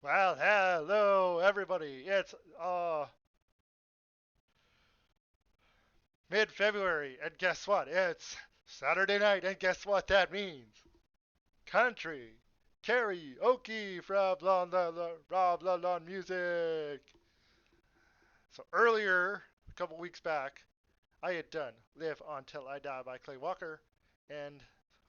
Well, hello everybody. It's mid-February, and guess what? It's Saturday night, and guess what that means? Country Kareoke from blah blah blah blah blah music. So earlier, a couple weeks back, I had done "Live Until I Die" by Clay Walker, and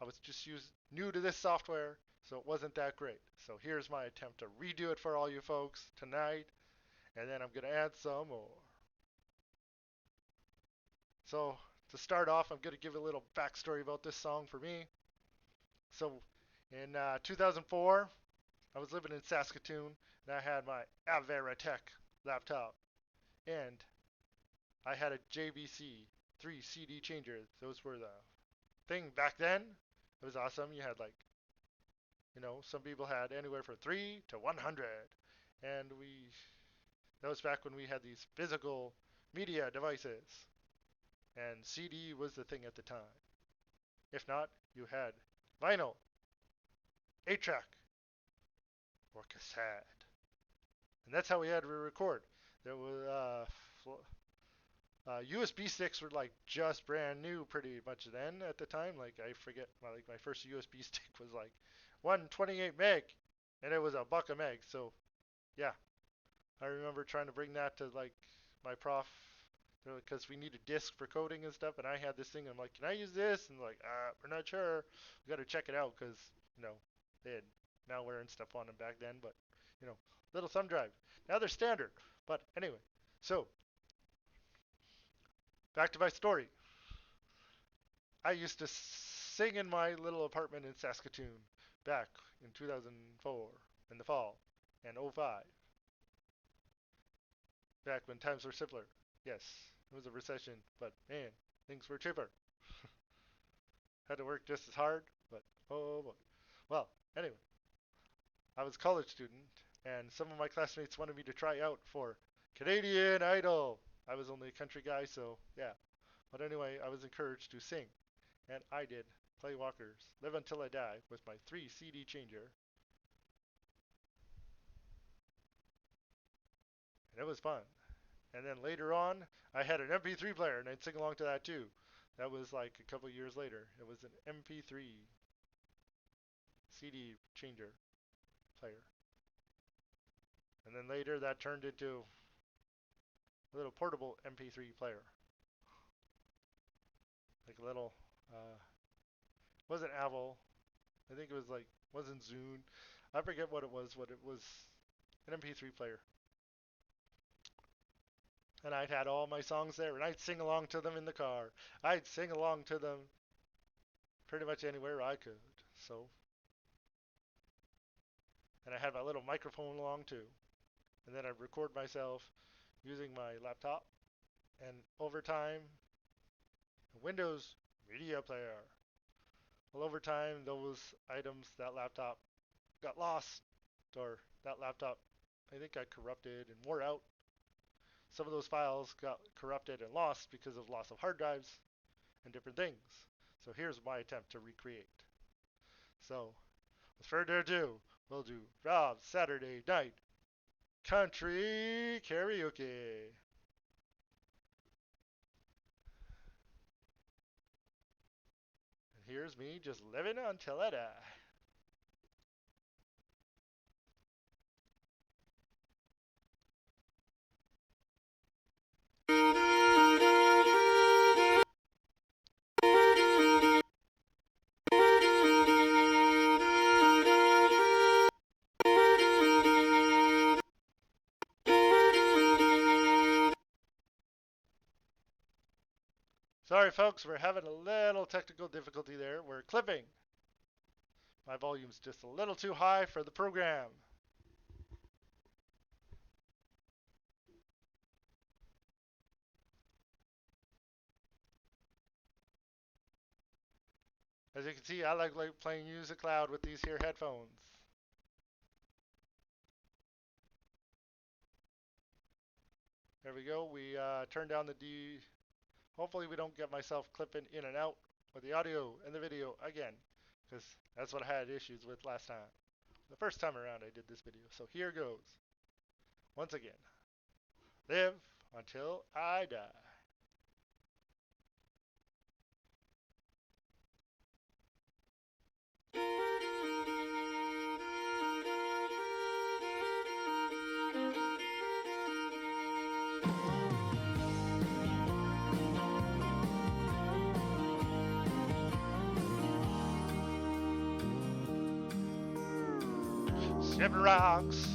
I was just new to this software, so it wasn't that great. So here's my attempt to redo it for all you folks tonight, and then I'm gonna add some more. So to start off, I'm going to give a little backstory about this song for me. So in 2004, I was living in Saskatoon, and I had my Averatech laptop, and I had a JVC 3 CD changer. Those were the thing back then. It was awesome. You had some people had anywhere from 3 to 100, and that was back when we had these physical media devices, and CD was the thing at the time. If not, you had vinyl, 8-track, or cassette. And that's how we had to record. There was USB sticks were like just brand new pretty much then at the time. Like I forget my first USB stick was like 128 meg and it was a buck a meg. So yeah, I remember trying to bring that to like my prof because we needed disk for coding and stuff, and I had this thing. And I'm like, can I use this? And like, we're not sure. We got to check it out because they had malware and stuff on them back then. But you know, little thumb drive. Now they're standard. But anyway, so back to my story. I used to sing in my little apartment in Saskatoon back in 2004 in the fall and '05, back when times were simpler. Yes, it was a recession, but man, things were cheaper. Had to work just as hard, but oh boy. Well, anyway, I was a college student, and some of my classmates wanted me to try out for Canadian Idol. I was only a country guy, so yeah. But anyway, I was encouraged to sing, and I did Clay Walker's Live Until I Die with my 3 CD changer, and it was fun. And then later on, I had an MP3 player, and I'd sing along to that too. That was like a couple years later. It was an MP3 CD changer player. And then later that turned into a little portable MP3 player. Like a little, wasn't Avil. I think it was like, wasn't Zune. I forget what it was, an MP3 player. And I'd had all my songs there, and I'd sing along to them in the car. I'd sing along to them pretty much anywhere I could. So, and I had my little microphone along too. And then I'd record myself using my laptop. And over time, Windows Media Player. Well, over time, those items, that laptop got lost, or that laptop, I think, got corrupted and wore out. Some of those files got corrupted and lost because of loss of hard drives and different things. So here's my attempt to recreate. So, with further ado, we'll do Rob's Saturday Night Country Karaoke. And here's me just living until I die. Sorry, folks, we're having a little technical difficulty there. We're clipping. My volume's just a little too high for the program. As you can see, I like playing music loud with these here headphones. There we go. We turned down the D. Hopefully we don't get myself clipping in and out with the audio and the video again, because that's what I had issues with last time. the first time around I did this video. So here goes. Once again. Live until I die. Skipping rocks,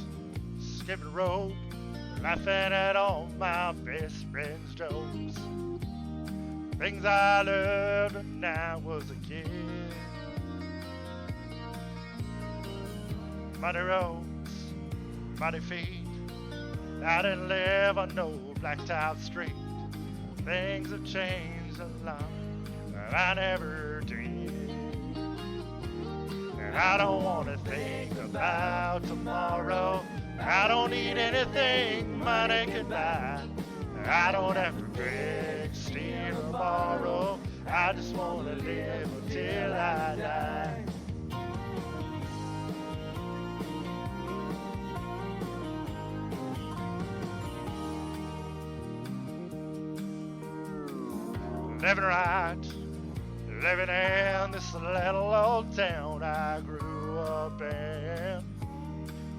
skipping rope, laughing at all my best friends' jokes. Things I learned when I was a kid. Muddy roads, muddy feet. I didn't live on no blacktop street. Things have changed a lot, but I never did. And I don't want to think about tomorrow. I don't need anything money can buy. I don't have to beg, steal, or borrow. I just want to live until I die. Living right, living in this little old town I grew up in.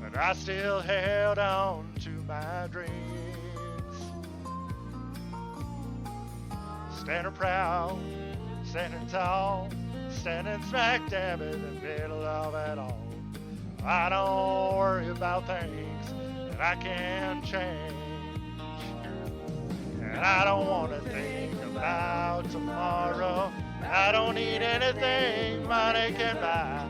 But I still held on to my dreams. Standing proud, standing tall, standing smack dab in the middle of it all. I don't worry about things that I can't change. And I don't want to think about tomorrow. I don't need anything money can buy.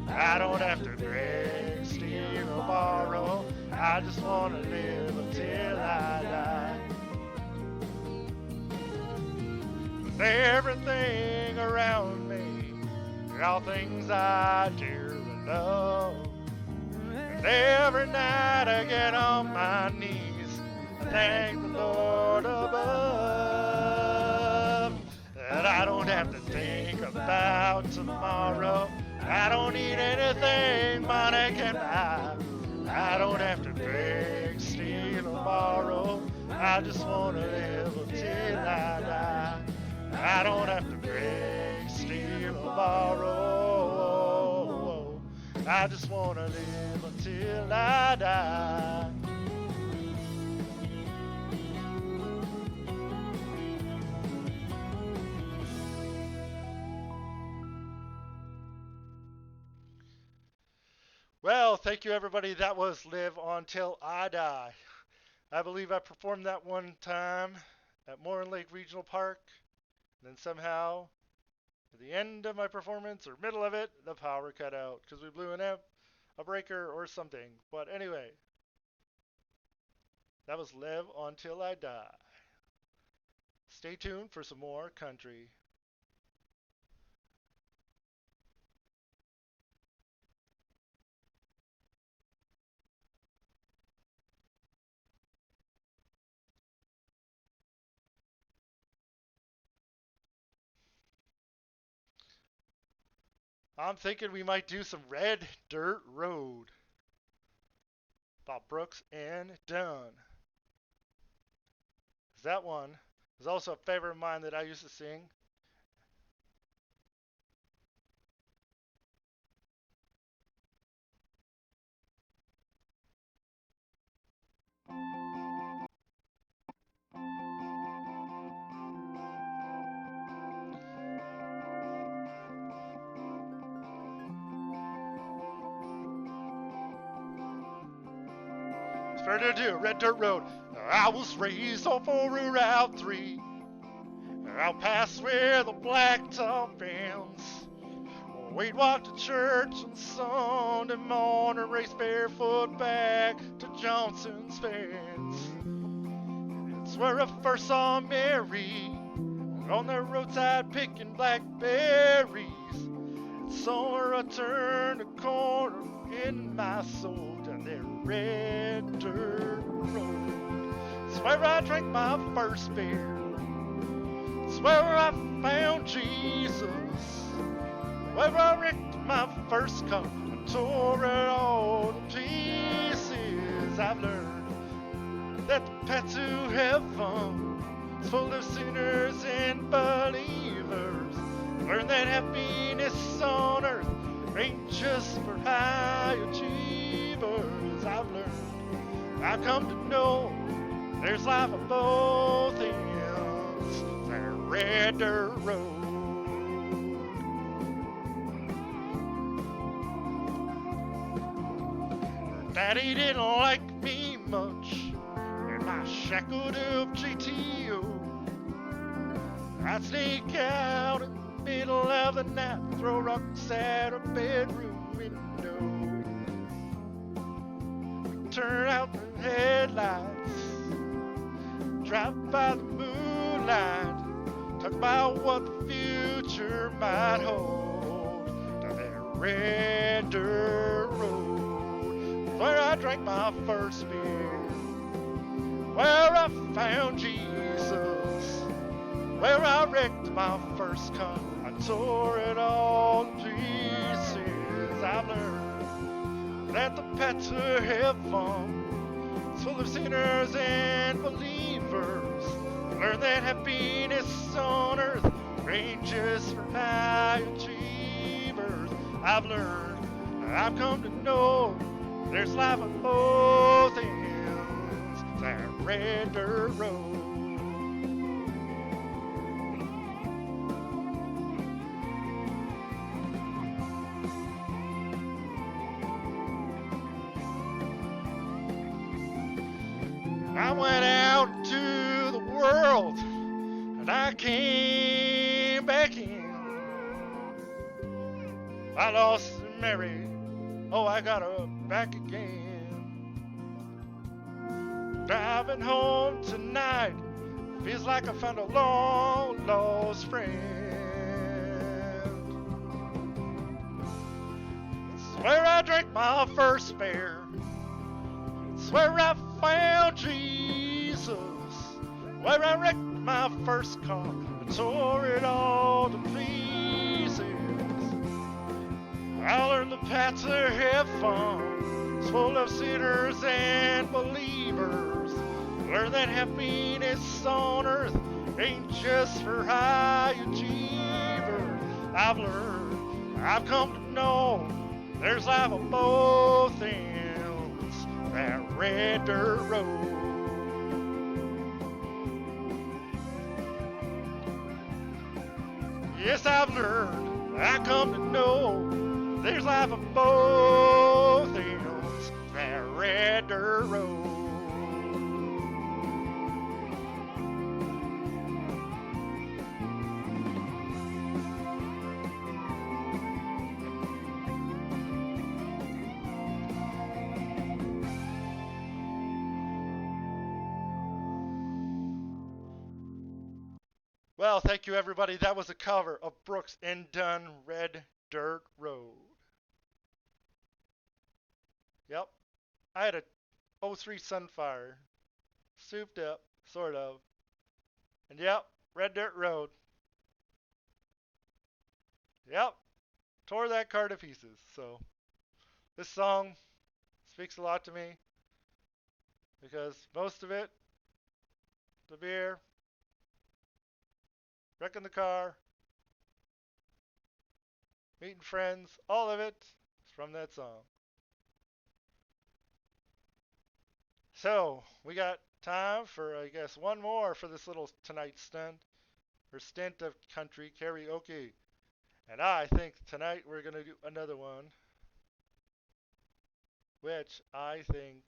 I don't have to beg, steal, or borrow. I just want to live until I die. With everything around me, all things I dearly love. And every night I get on my knees, I thank the Lord above. That I don't have to think about tomorrow. I don't need anything money can buy. I don't have to beg, steal, or borrow. I just want to live until I die. I don't have to beg, steal, or borrow. I just want to live until I die. Well, thank you everybody. That was Live Until I Die. I believe I performed that one time at Morin Lake Regional Park. And then somehow, at the end of my performance, or middle of it, the power cut out because we blew an amp, a breaker, or something. But anyway, that was Live Until I Die. Stay tuned for some more country. I'm thinking we might do some Red Dirt Road. Bob Brooks and Dunn. That one is also a favorite of mine that I used to sing. Further ado, Red Dirt Road. I was raised off of Route 3. Out past where the blacktop ends. We'd walk to church on Sunday morning, race barefoot back to Johnson's fence. It's where I first saw Mary on the roadside picking blackberries. It's where I turned a corner in my soul down there Red Dirt Road. It's where I drank my first beer. It's where I found Jesus. Where I wrecked my first car. tore it all to pieces. I've learned that the path to heaven is full of sinners and believers. Learn that happiness on earth ain't just for high achievers. I've learned, I've come to know there's life on both ends. That red dirt road. Daddy didn't like me much in my shackled up GTO. I'd sneak out in the middle of the night, throw rocks at a bedroom window. We'd turn out the headlights, drive by the moonlight, talk about what the future might hold. Down that red dirt road, where I drank my first beer, where I found Jesus, where I wrecked my first car. I tore it all to pieces. I learned that the path to heaven is full of sinners and believers. Learn that happiness on earth ranges for high achievers. I've learned, I've come to know there's life on both ends. That red dirt road. I went out into the world and I came back in. I lost and married. Oh, I got her back again. Driving home tonight feels like I found a long lost friend. It's where I drank my first beer. It's where I found Jesus. Where I wrecked my first car and tore it all to pieces. I learned the path to heaven is full of sinners and believers. Learn that happiness on earth ain't just for high achievers. I've learned, I've come to know there's life on both ends. That red dirt road. Yes, I've learned, I come to know there's life on both ends, that red dirt road. Well, thank you everybody. That was a cover of Brooks and Dunn, Red Dirt Road. Yep. I had a '03 Sunfire. Souped up, sort of. And yep, Red Dirt Road. Yep. Tore that car to pieces. So this song speaks a lot to me because most of it, the beer, wrecking the car, meeting friends, all of it is from that song. So we got time for, I guess, one more for this little tonight stint of country karaoke. And I think tonight we're going to do another one, which I think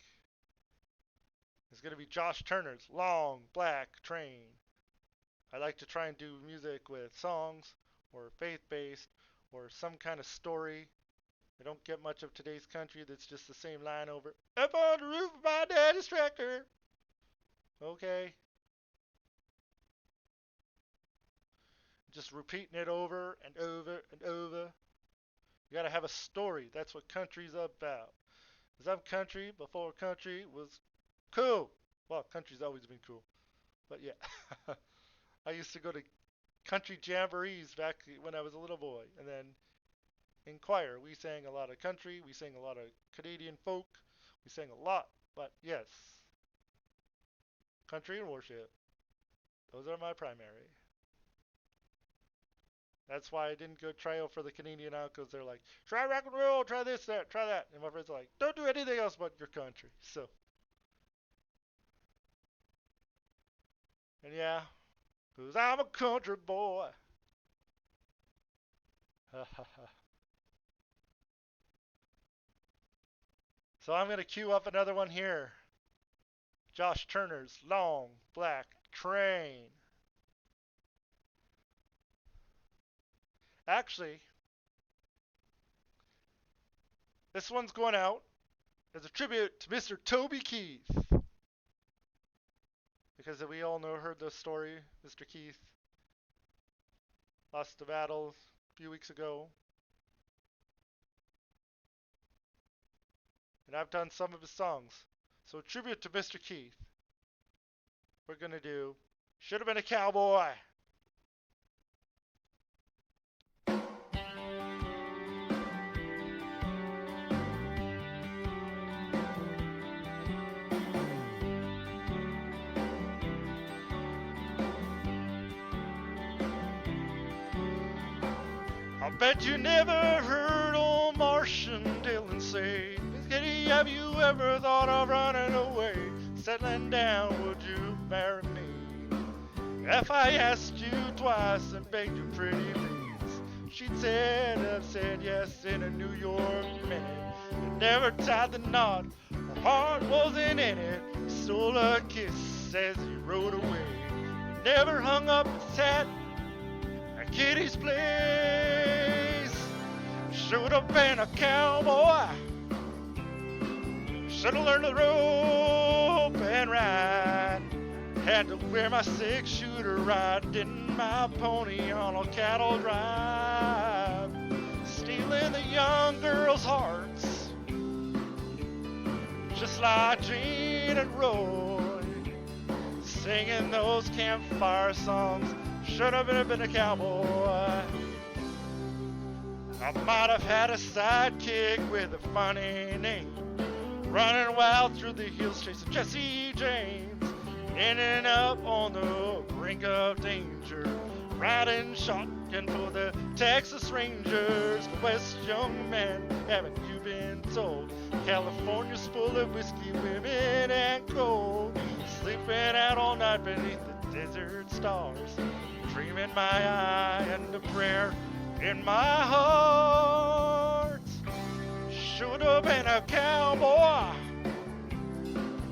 is going to be Josh Turner's Long Black Train. I like to try and do music with songs or faith-based or some kind of story. I don't get much of today's country that's just the same line over. Up on the roof of my daddy's tractor. Okay. Just repeating it over and over and over. You gotta have a story. That's what country's about. Because I'm country before country was cool. Well, country's always been cool. But yeah. I used to go to country jamborees back when I was a little boy. And then in choir. We sang a lot of country, we sang a lot of Canadian folk, we sang a lot. But yes, country and worship, those are my primary. That's why I didn't go try out for the Canadian out because they're like, try rock and roll, try this, that, try that. And my friends are like, don't do anything else but your country. So, and yeah, because I'm a country boy. So I'm going to queue up another one here. Josh Turner's Long Black Train. Actually, this one's going out as a tribute to Mr. Toby Keith. Because we all heard the story. Mr. Keith lost the battle a few weeks ago. And I've done some of his songs. So, tribute to Mr. Keith. We're going to do Should Have Been a Cowboy. I bet you never heard old Martian Dillon say, Miss Kitty, have you ever thought of running away? Settling down, would you marry me? If I asked you twice and begged you pretty please, she'd have said yes in a New York minute. You never tied the knot, her heart wasn't in it. He stole a kiss as he rode away. He never hung up his hat at Kitty's place. Should have been a cowboy. Should have learned to rope and ride. Had to wear my 6-shooter riding my pony on a cattle drive. Stealing the young girls' hearts, just like Gene and Roy. Singing those campfire songs. Should have been a cowboy. I might have had a sidekick with a funny name, running wild through the hills chasing Jesse James, ending up on the brink of danger, riding shotgun for the Texas Rangers. West, young man, haven't you been told? California's full of whiskey, women, and gold. Sleeping out all night beneath the desert stars, dreaming my eye and a prayer in my heart. Should have been a cowboy.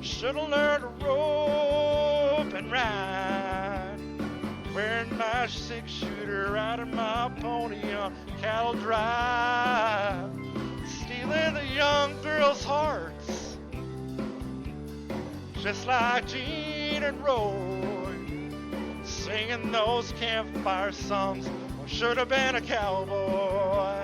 Should have learned to rope and ride. Wearing my 6-shooter, riding my pony on cattle drive. Stealing the young girls' hearts, just like Gene and Roy. Singing those campfire songs. Should have been a cowboy.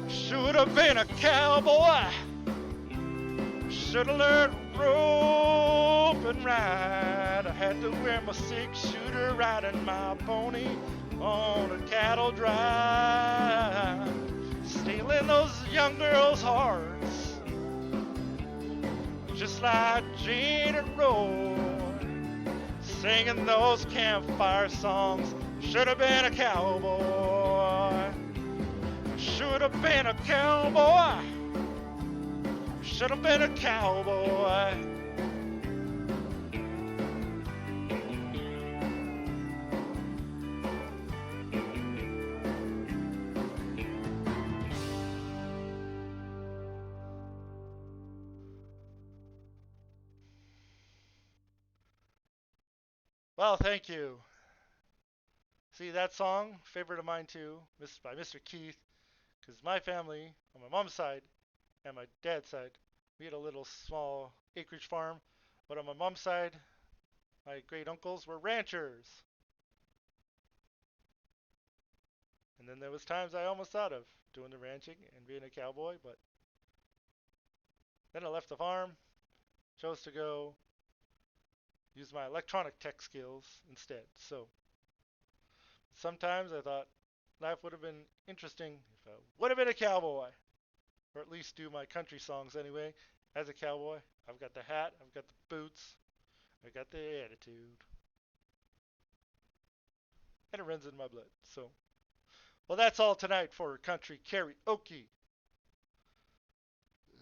Should have been a cowboy. Should have learned to rope and ride. I had to wear my 6-shooter, riding my pony on a cattle drive. Stealing those young girls' hearts, just like Gene and Roy. Singing those campfire songs. Should have been a cowboy. Should have been a cowboy. Should have been a cowboy. Well, thank you. See, that song, favorite of mine too, by Mr. Keith, because my family, on my mom's side and my dad's side, we had a little small acreage farm, but on my mom's side, my great uncles were ranchers. And then there was times I almost thought of doing the ranching and being a cowboy, but then I left the farm, chose to go use my electronic tech skills instead. So sometimes I thought life would have been interesting if I would have been a cowboy, or at least do my country songs anyway. As a cowboy, I've got the hat, I've got the boots, I got the attitude, and it runs in my blood. So, well, that's all tonight for country karaoke.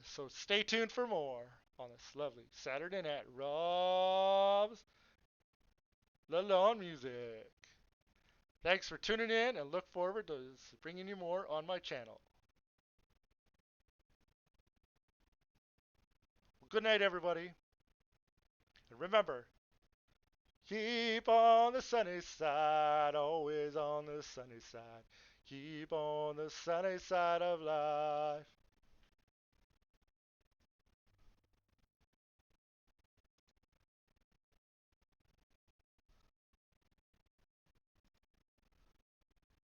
So stay tuned for more on this lovely Saturday night. Rob's La Lawn Music. Thanks for tuning in and look forward to bringing you more on my channel. Well, good night, everybody. And remember, keep on the sunny side, always on the sunny side. Keep on the sunny side of life.